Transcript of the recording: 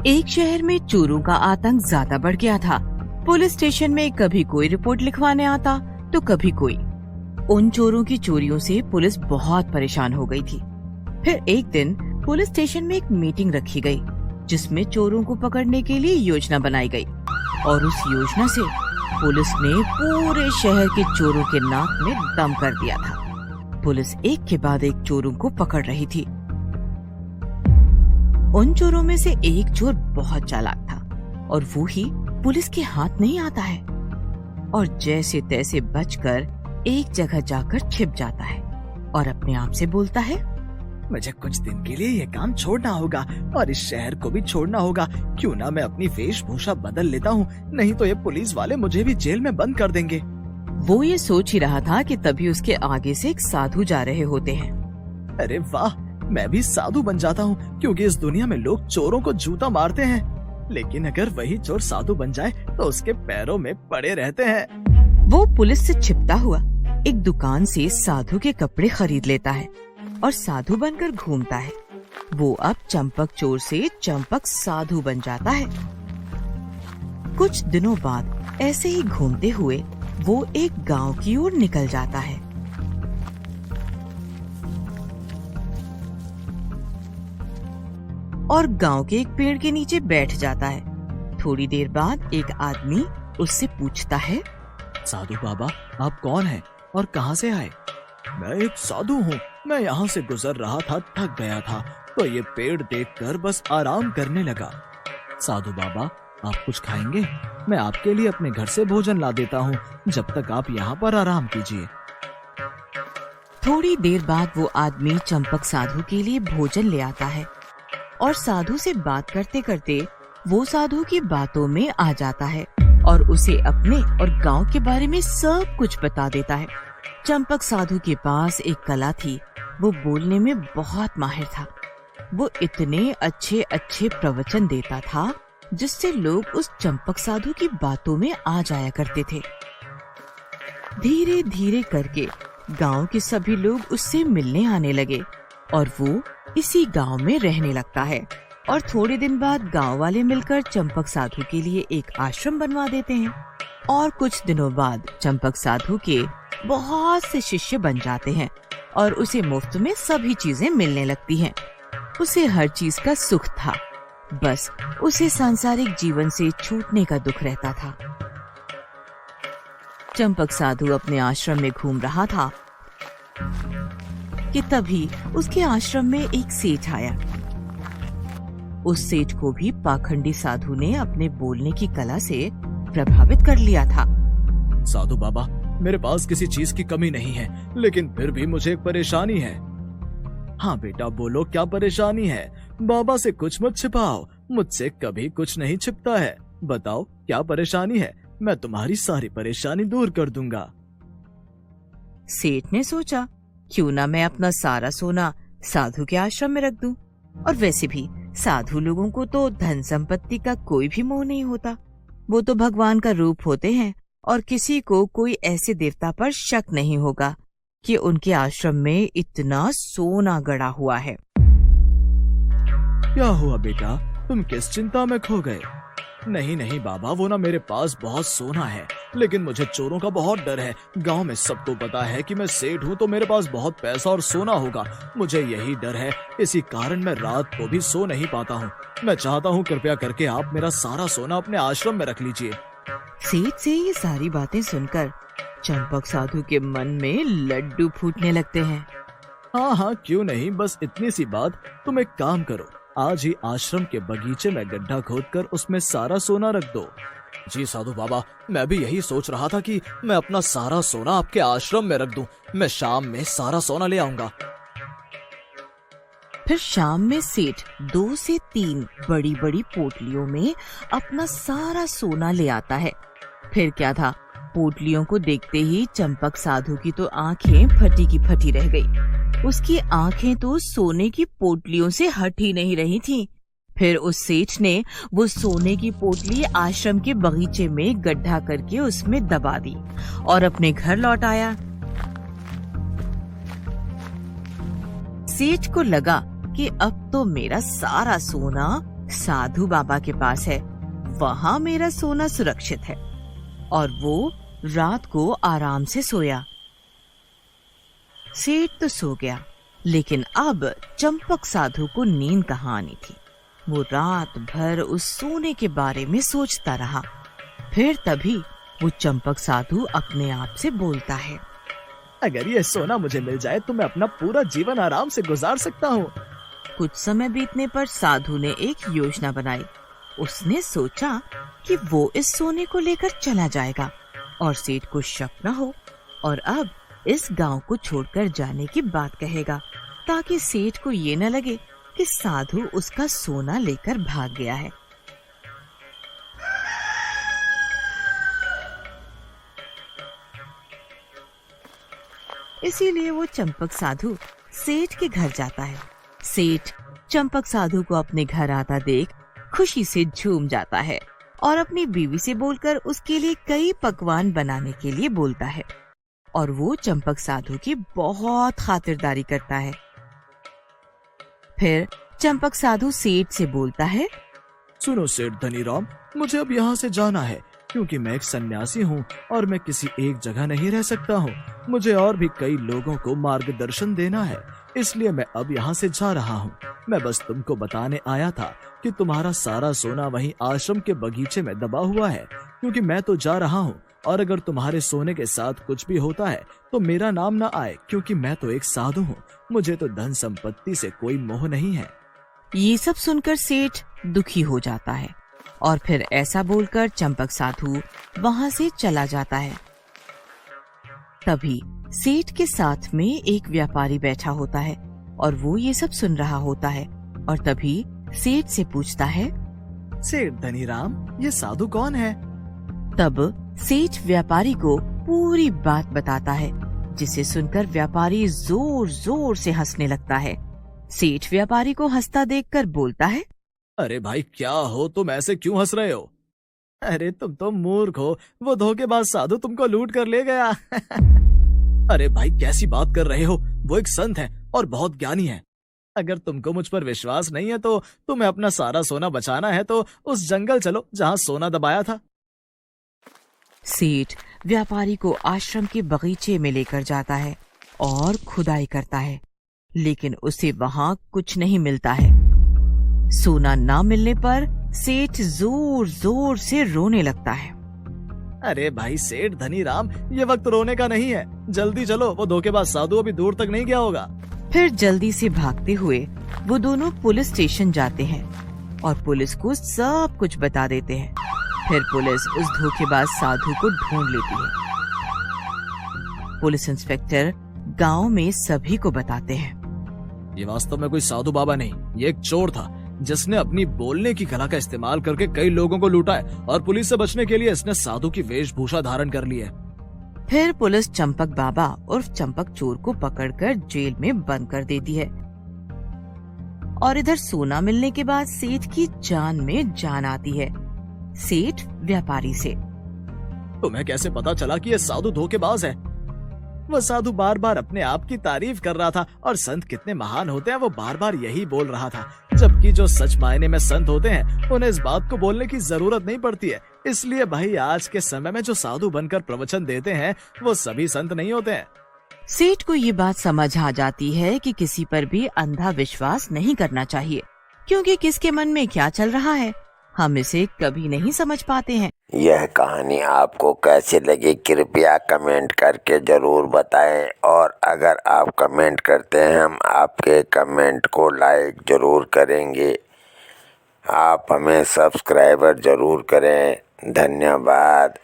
एक शहर में चोरों का आतंक ज्यादा बढ़ गया था। पुलिस स्टेशन में कभी कोई रिपोर्ट लिखवाने आता तो कभी कोई। उन चोरों की चोरियों से पुलिस बहुत परेशान हो गई थी। फिर एक दिन पुलिस स्टेशन में एक मीटिंग रखी गई, जिसमें चोरों को पकड़ने के लिए योजना बनाई गई। और उस योजना से पुलिस ने पूरे शहर के चोरों के नाक में दम कर दिया था। पुलिस एक के बाद एक चोरों को पकड़ रही थी। उन चोरों में से एक चोर बहुत चालाक था और वो ही पुलिस के हाथ नहीं आता है और जैसे तैसे बचकर एक जगह जाकर छिप जाता है और अपने आप से बोलता है, मुझे कुछ दिन के लिए ये काम छोड़ना होगा और इस शहर को भी छोड़ना होगा। क्यों ना मैं अपनी वेशभूषा बदल लेता हूँ, नहीं तो ये पुलिस वाले मुझे भी जेल में बंद कर देंगे। वो ये सोच ही रहा था कि तभी उसके आगे से एक साधु जा रहे होते हैं। अरे वाह, मैं भी साधु बन जाता हूँ, क्योंकि इस दुनिया में लोग चोरों को जूता मारते हैं, लेकिन अगर वही चोर साधु बन जाए तो उसके पैरों में पड़े रहते हैं। वो पुलिस से छिपता हुआ एक दुकान से साधु के कपड़े खरीद लेता है और साधु बनकर घूमता है। वो अब चंपक चोर से चंपक साधु बन जाता है। कुछ दिनों बाद ऐसे ही घूमते हुए वो एक गांव की ओर निकल जाता है। और गांव के एक पेड़ के नीचे बैठ जाता है। थोड़ी देर बाद एक आदमी उससे पूछता है, साधु बाबा, आप कौन हैं और कहाँ से आए? मैं एक साधु हूँ, मैं यहाँ से गुजर रहा था, थक गया था तो ये पेड़ देखकर बस आराम करने लगा। साधु बाबा, आप कुछ खाएंगे? मैं आपके लिए अपने घर से भोजन ला देता हूँ, जब तक आप यहाँ पर आराम कीजिए। थोड़ी देर बाद वो आदमी चंपक साधु के लिए भोजन ले आता है और साधु से बात करते करते वो साधु की बातों में आ जाता है और उसे अपने और गांव के बारे में सब कुछ बता देता है। चंपक साधु के पास एक कला थी, वो बोलने में बहुत माहिर था। वो इतने अच्छे अच्छे प्रवचन देता था जिससे लोग उस चंपक साधु की बातों में आ जाया करते थे। धीरे धीरे करके गांव के सभी लोग उससे मिलने आने लगे और वो इसी गांव में रहने लगता है। और थोड़े दिन बाद गांव वाले मिलकर चंपक साधु के लिए एक आश्रम बनवा देते हैं। और कुछ दिनों बाद चंपक साधु के बहुत से शिष्य बन जाते हैं और उसे मुफ्त में सभी चीजें मिलने लगती हैं। उसे हर चीज का सुख था, बस उसे सांसारिक जीवन से छूटने का दुख रहता था। चंपक साधु अपने आश्रम में घूम रहा था कि तभी उसके आश्रम में एक सेठ आया। उस सेठ को भी पाखंडी साधु ने अपने बोलने की कला से प्रभावित कर लिया था। साधु बाबा, मेरे पास किसी चीज की कमी नहीं है, लेकिन फिर भी मुझे एक परेशानी है। हाँ बेटा, बोलो क्या परेशानी है? बाबा से कुछ मत छिपाओ, मुझसे कभी कुछ नहीं छिपता है। बताओ क्या परेशानी है, मैं तुम्हारी सारी परेशानी दूर कर दूंगा। सेठ ने सोचा, क्यों ना मैं अपना सारा सोना साधु के आश्रम में रख दूं। और वैसे भी साधु लोगों को तो धन संपत्ति का कोई भी मोह नहीं होता, वो तो भगवान का रूप होते हैं और किसी को कोई ऐसे देवता पर शक नहीं होगा कि उनके आश्रम में इतना सोना गड़ा हुआ है। क्या हुआ बेटा, तुम किस चिंता में खो गए? नहीं नहीं बाबा, वो ना मेरे पास बहुत सोना है, लेकिन मुझे चोरों का बहुत डर है। गांव में सबको पता है कि मैं सेठ हूँ तो मेरे पास बहुत पैसा और सोना होगा, मुझे यही डर है। इसी कारण मैं रात को भी सो नहीं पाता हूँ। मैं चाहता हूँ कृपया करके आप मेरा सारा सोना अपने आश्रम में रख लीजिए। सेठ से ये सारी बातें सुनकर चंपक साधु के मन में लड्डू फूटने लगते हैं। हाँ, क्यों नहीं, बस इतनी सी बात। तुम एक काम करो, आज ही आश्रम के बगीचे में गड्ढा खोदकर उसमें सारा सोना रख दो। जी साधु बाबा, मैं भी यही सोच रहा था कि मैं अपना सारा सोना आपके आश्रम में रख दूं। मैं शाम में सारा सोना ले आऊंगा। फिर शाम में सेठ 2 से 3 बड़ी बड़ी पोटलियों में अपना सारा सोना ले आता है। फिर क्या था, पोटलियों को देखते ही चंपक साधु की तो आंखें फटी की फटी रह गई। उसकी आंखें तो सोने की पोटलियों से हट ही नहीं रही थीं। फिर उस सेठ ने वो सोने की पोटली आश्रम के बगीचे में गड्ढा करके उसमें दबा दी और अपने घर लौट आया। सेठ को लगा कि अब तो मेरा सारा सोना साधु बाबा के पास है, वहाँ मेरा सोना सुरक्षित है। और वो रात को आराम से सोया। सेठ तो सो गया, लेकिन अब चंपक साधु को नींद कहाँ आनी थी। वो रात भर उस सोने के बारे में सोचता रहा। फिर तभी वो चंपक साधु अपने आप से बोलता है, अगर ये सोना मुझे मिल जाए तो मैं अपना पूरा जीवन आराम से गुजार सकता हूँ। कुछ समय बीतने पर साधु ने एक योजना बनाई। उसने सोचा कि वो इस सोने को लेकर चला जाएगा और सेठ को शक न हो, और अब इस गांव को छोड़कर जाने की बात कहेगा, ताकि सेठ को ये न लगे कि साधु उसका सोना लेकर भाग गया है। इसीलिए वो चंपक साधु सेठ के घर जाता है। सेठ चंपक साधु को अपने घर आता देख खुशी से झूम जाता है और अपनी बीवी से बोलकर उसके लिए कई पकवान बनाने के लिए बोलता है। और वो चंपक साधु की बहुत खातिरदारी करता है। फिर चंपक साधु सेठ से बोलता है, सुनो सेठ धनीराम, मुझे अब यहाँ से जाना है, क्योंकि मैं एक सन्यासी हूँ और मैं किसी एक जगह नहीं रह सकता हूँ। मुझे और भी कई लोगों को मार्गदर्शन देना है, इसलिए मैं अब यहाँ से जा रहा हूँ। मैं बस तुमको बताने आया था कि तुम्हारा सारा सोना वहीं आश्रम के बगीचे में दबा हुआ है, क्योंकि मैं तो जा रहा हूँ, और अगर तुम्हारे सोने के साथ कुछ भी होता है तो मेरा नाम ना आए, क्योंकि मैं तो एक साधु हूँ। मुझे तो धन संपत्ति से कोई मोह नहीं है। ये सब सुनकर सेठ दुखी हो जाता है और फिर ऐसा बोलकर चंपक साधु वहाँ से चला जाता है। तभी सेठ के साथ में एक व्यापारी बैठा होता है और वो ये सब सुन रहा होता है, और तभी सेठ से पूछता है, सेठ धनीराम, ये साधु कौन है? तब सेठ व्यापारी को पूरी बात बताता है, जिसे सुनकर व्यापारी जोर जोर से हंसने लगता है। सेठ व्यापारी को हंसता देखकर बोलता है, अरे भाई, क्या हो तुम, ऐसे क्यों हंस रहे हो? अरे तुम तो मूर्ख हो, वो धोखेबाज साधु तुमको लूट कर ले गया। अरे भाई, कैसी बात कर रहे हो? वो एक संत है और बहुत ज्ञानी है। अगर तुमको मुझ पर विश्वास नहीं है तो तुम्हें अपना सारा सोना बचाना है तो उस जंगल चलो जहाँ सोना दबाया था। सेठ व्यापारी को आश्रम के बगीचे में लेकर जाता है और खुदाई करता है, लेकिन उसे वहाँ कुछ नहीं मिलता है। सोना ना मिलने पर सेठ जोर जोर से रोने लगता है। अरे भाई सेठ धनीराम, ये वक्त रोने का नहीं है, जल्दी चलो, वो धोखेबाज साधु अभी दूर तक नहीं गया होगा। फिर जल्दी से भागते हुए वो दोनों पुलिस स्टेशन जाते हैं और पुलिस को सब कुछ बता देते हैं। फिर पुलिस उस धोखेबाज साधु को ढूंढ लेती है। पुलिस इंस्पेक्टर गांव में सभी को बताते हैं, ये वास्तव में कोई साधु बाबा नहीं, ये एक चोर था जिसने अपनी बोलने की कला का इस्तेमाल करके कई लोगों को लूटा है, और पुलिस से बचने के लिए इसने साधु की वेशभूषा धारण कर ली है। फिर पुलिस चंपक बाबा उर्फ चंपक चोर को पकड़कर जेल में बंद कर देती है। और इधर सोना मिलने के बाद सेठ की जान में जान आती है। सेठ व्यापारी से, तुम्हें कैसे पता चला कि ये साधु धोखेबाज है? वह साधु बार बार अपने आप की तारीफ कर रहा था, और संत कितने महान होते हैं वो बार बार यही बोल रहा था, जबकि जो सच मायने में संत होते हैं उन्हें इस बात को बोलने की जरूरत नहीं पड़ती है। इसलिए भाई, आज के समय में जो साधु बनकर प्रवचन देते हैं वो सभी संत नहीं होते हैं। सेठ को ये बात समझ आ जाती है कि किसी पर भी अंधा विश्वास नहीं करना चाहिए, क्योंकि किसके मन में क्या चल रहा है हम इसे कभी नहीं समझ पाते हैं। यह कहानी आपको कैसी लगी कृपया कमेंट करके जरूर बताएं, और अगर आप कमेंट करते हैं हम आपके कमेंट को लाइक जरूर करेंगे। आप हमें सब्सक्राइबर जरूर करें। धन्यवाद।